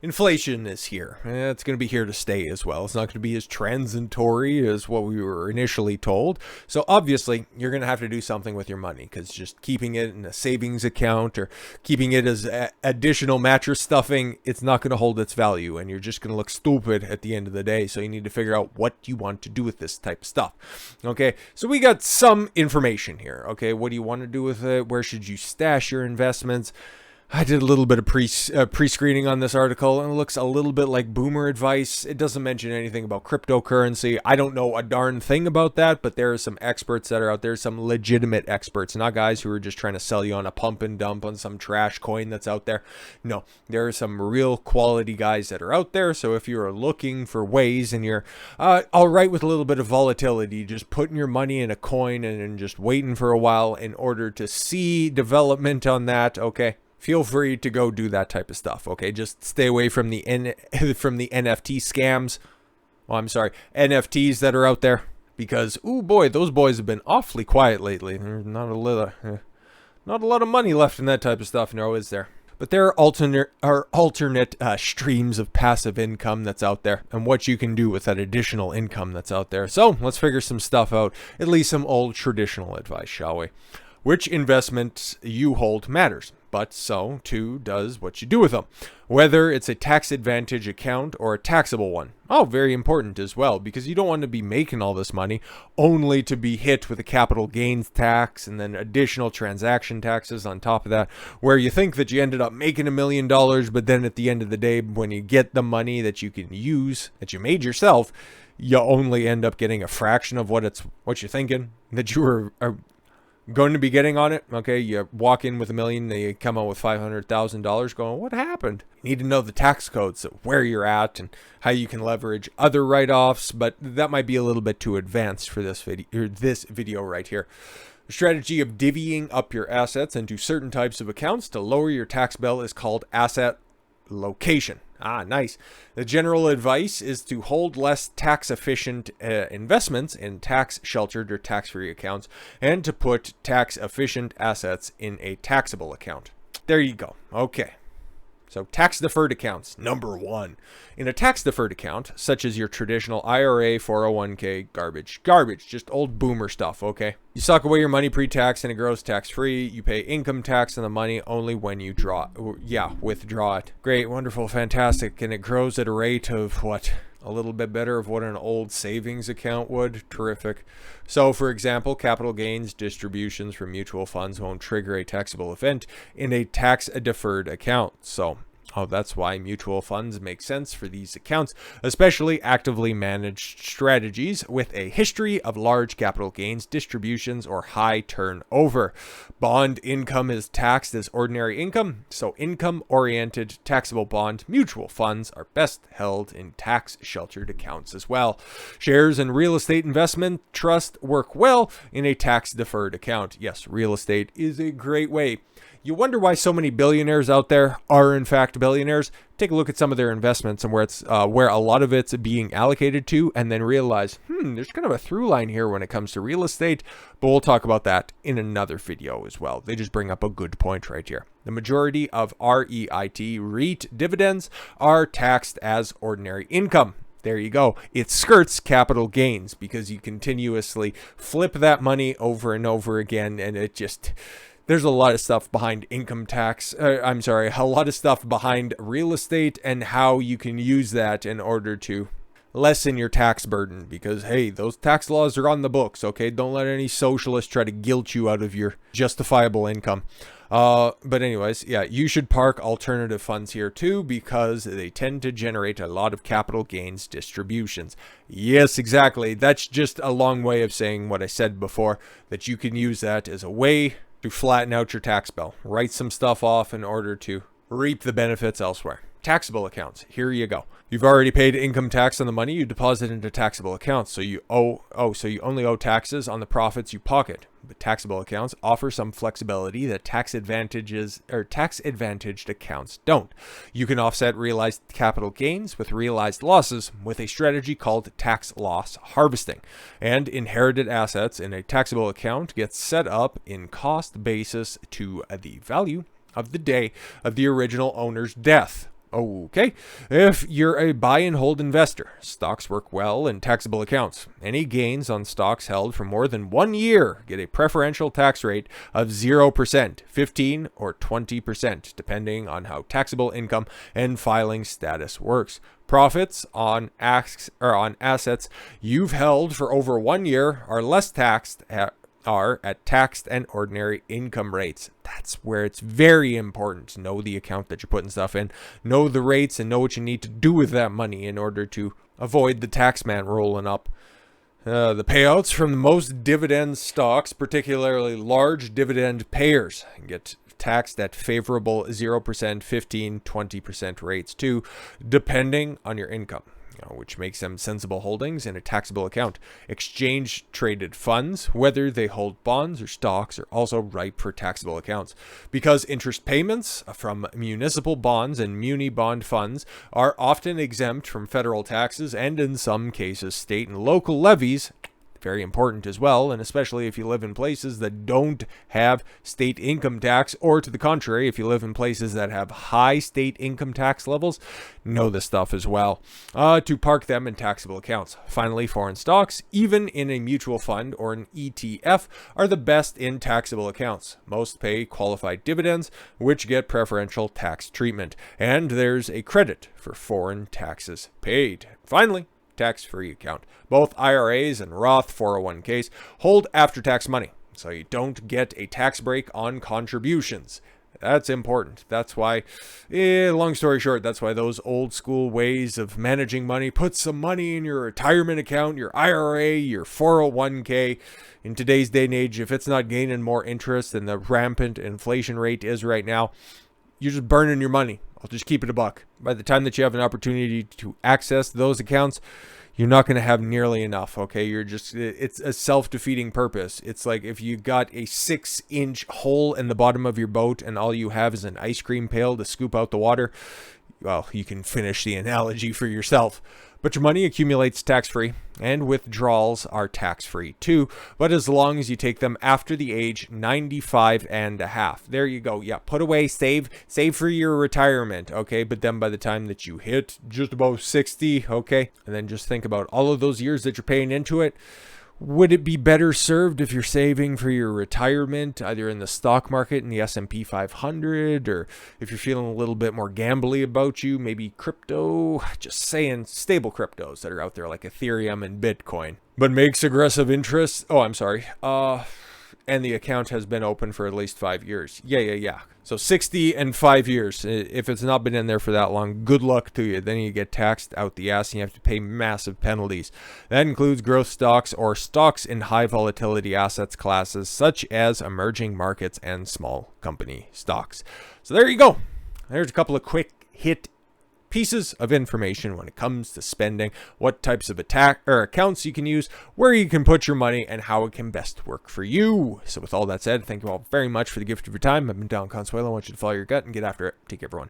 Inflation is here. It's going to be here to stay as well. It's not going to be as transitory as what we were initially told. So obviously, you're going to have to do something with your money, because just keeping it in a savings account or keeping it as additional mattress stuffing, it's not going to hold its value, and you're just going to look stupid at the end of the day. So you need to figure out what you want to do with this type of stuff. Okay, so we got some information here. Okay, what do you want to do with it? Where should you stash your investments? I did a little bit of pre-screening on this article, and it looks a little bit like boomer advice. It doesn't mention anything about cryptocurrency. I don't know a darn thing about that, but there are some experts that are out there, some legitimate experts, not guys who are just trying to sell you on a pump and dump on some trash coin that's out there. No, there are some real quality guys that are out there. So if you're looking for ways and you're all right with a little bit of volatility, just putting your money in a coin and just waiting for a while in order to see development on that, okay, feel free to go do that type of stuff. Okay, just stay away from the NFT scams. Well, I'm sorry, NFTs that are out there, because oh boy, those boys have been awfully quiet lately. There's not a lot of money left in that type of stuff, no, is there? But there are alternate streams of passive income that's out there, and what you can do with that additional income that's out there. So let's figure some stuff out, at least some old traditional advice, shall we? Which investment you hold matters, but so too does what you do with them. Whether it's a tax advantage account or a taxable one. Oh, very important as well, because you don't want to be making all this money only to be hit with a capital gains tax and then additional transaction taxes on top of that, where you think that you ended up making $1 million, but then at the end of the day, when you get the money that you can use, that you made yourself, you only end up getting a fraction of what you're thinking that you were going to be getting on it. Okay, you walk in with $1 million, then you come out with $500,000 going, what happened? You need to know the tax codes, where you're at and how you can leverage other write-offs, but that might be a little bit too advanced for this video right here. The strategy of divvying up your assets into certain types of accounts to lower your tax bill is called asset location. Ah, nice. The general advice is to hold less tax-efficient investments in tax-sheltered or tax-free accounts, and to put tax-efficient assets in a taxable account. There you go. Okay. So tax-deferred accounts, number one. In a tax-deferred account, such as your traditional IRA, 401k, garbage, just old boomer stuff, okay? You sock away your money pre-tax and it grows tax-free. You pay income tax on the money only when you withdraw it. Great, wonderful, fantastic. And it grows at a rate of what? A little bit better of what an old savings account would. Terrific. So, for example, capital gains distributions from mutual funds won't trigger a taxable event in a tax-deferred account. So, that's why mutual funds make sense for these accounts, especially actively managed strategies with a history of large capital gains distributions or high turnover. Bond income is taxed as ordinary income, so income-oriented taxable bond mutual funds are best held in tax-sheltered accounts as well. Shares and real estate investment trust work well in a tax-deferred account. Yes, real estate is a great way. You wonder why so many billionaires out there are in fact billionaires. Take a look at some of their investments and where a lot of it's being allocated to, and then realize, there's kind of a through line here when it comes to real estate, but we'll talk about that in another video as well. They just bring up a good point right here. The majority of REIT dividends are taxed as ordinary income. There you go. It skirts capital gains because you continuously flip that money over and over again, and there's a lot of stuff behind income tax. A lot of stuff behind real estate and how you can use that in order to lessen your tax burden, because, hey, those tax laws are on the books, okay? Don't let any socialist try to guilt you out of your justifiable income. But anyways, yeah, you should park alternative funds here too, because they tend to generate a lot of capital gains distributions. Yes, exactly. That's just a long way of saying what I said before, that you can use that as a way to flatten out your tax bill. Write some stuff off in order to reap the benefits elsewhere. Taxable accounts. Here you go. You've already paid income tax on the money you deposit into taxable accounts, so you only owe taxes on the profits you pocket. But taxable accounts offer some flexibility that tax-advantaged accounts don't. You can offset realized capital gains with realized losses with a strategy called tax loss harvesting. And inherited assets in a taxable account get set up in cost basis to the value of the day of the original owner's death. Okay, if you're a buy and hold investor, stocks work well in taxable accounts. Any gains on stocks held for more than 1 year get a preferential tax rate of 0%, 15 or 20%, depending on how taxable income and filing status works. Profits on assets you've held for over 1 year are less taxed at taxed and ordinary income rates. That's where it's very important to know the account that you're putting stuff in, know the rates, and know what you need to do with that money in order to avoid the tax man rolling up. The payouts from the most dividend stocks, particularly large dividend payers, get taxed at favorable 0%, 15, 20% rates too, depending on your income, which makes them sensible holdings in a taxable account. Exchange traded funds, whether they hold bonds or stocks, are also ripe for taxable accounts. Because interest payments from municipal bonds and muni bond funds are often exempt from federal taxes and in some cases state and local levies, very important as well, and especially if you live in places that don't have state income tax, or to the contrary, if you live in places that have high state income tax levels, know this stuff as well, to park them in taxable accounts. Finally, foreign stocks, even in a mutual fund or an ETF, are the best in taxable accounts. Most pay qualified dividends, which get preferential tax treatment, and there's a credit for foreign taxes paid. Finally, tax-free account. Both IRAs and Roth 401ks hold after-tax money, so you don't get a tax break on contributions. That's important. That's why, long story short, that's why those old school ways of managing money, put some money in your retirement account, your IRA, your 401k. In today's day and age, if it's not gaining more interest than the rampant inflation rate is right now, you're just burning your money. I'll just keep it a buck. By the time that you have an opportunity to access those accounts, you're not going to have nearly enough, okay? It's a self-defeating purpose. It's like if you got a 6-inch hole in the bottom of your boat and all you have is an ice cream pail to scoop out the water, well, you can finish the analogy for yourself. But your money accumulates tax-free, and withdrawals are tax-free too, but as long as you take them after the age 95 and a half. There you go. Yeah, put away, save for your retirement, okay? But then by the time that you hit just about 60, okay? And then just think about all of those years that you're paying into it. Would it be better served if you're saving for your retirement, either in the stock market in the S&P 500, or if you're feeling a little bit more gambly about you, maybe crypto? Just saying, stable cryptos that are out there like Ethereum and Bitcoin. But makes aggressive interest. Oh, I'm sorry. And the account has been open for at least 5 years. Yeah. So 60 and 5 years. If it's not been in there for that long, good luck to you. Then you get taxed out the ass and you have to pay massive penalties. That includes growth stocks or stocks in high volatility assets classes such as emerging markets and small company stocks. So there you go. There's a couple of quick hit pieces of information when it comes to spending, what types of accounts you can use, where you can put your money, and how it can best work for you. So with all that said, thank you all very much for the gift of your time. I've been Don Consuelo. I want you to follow your gut and get after it. Take care, everyone.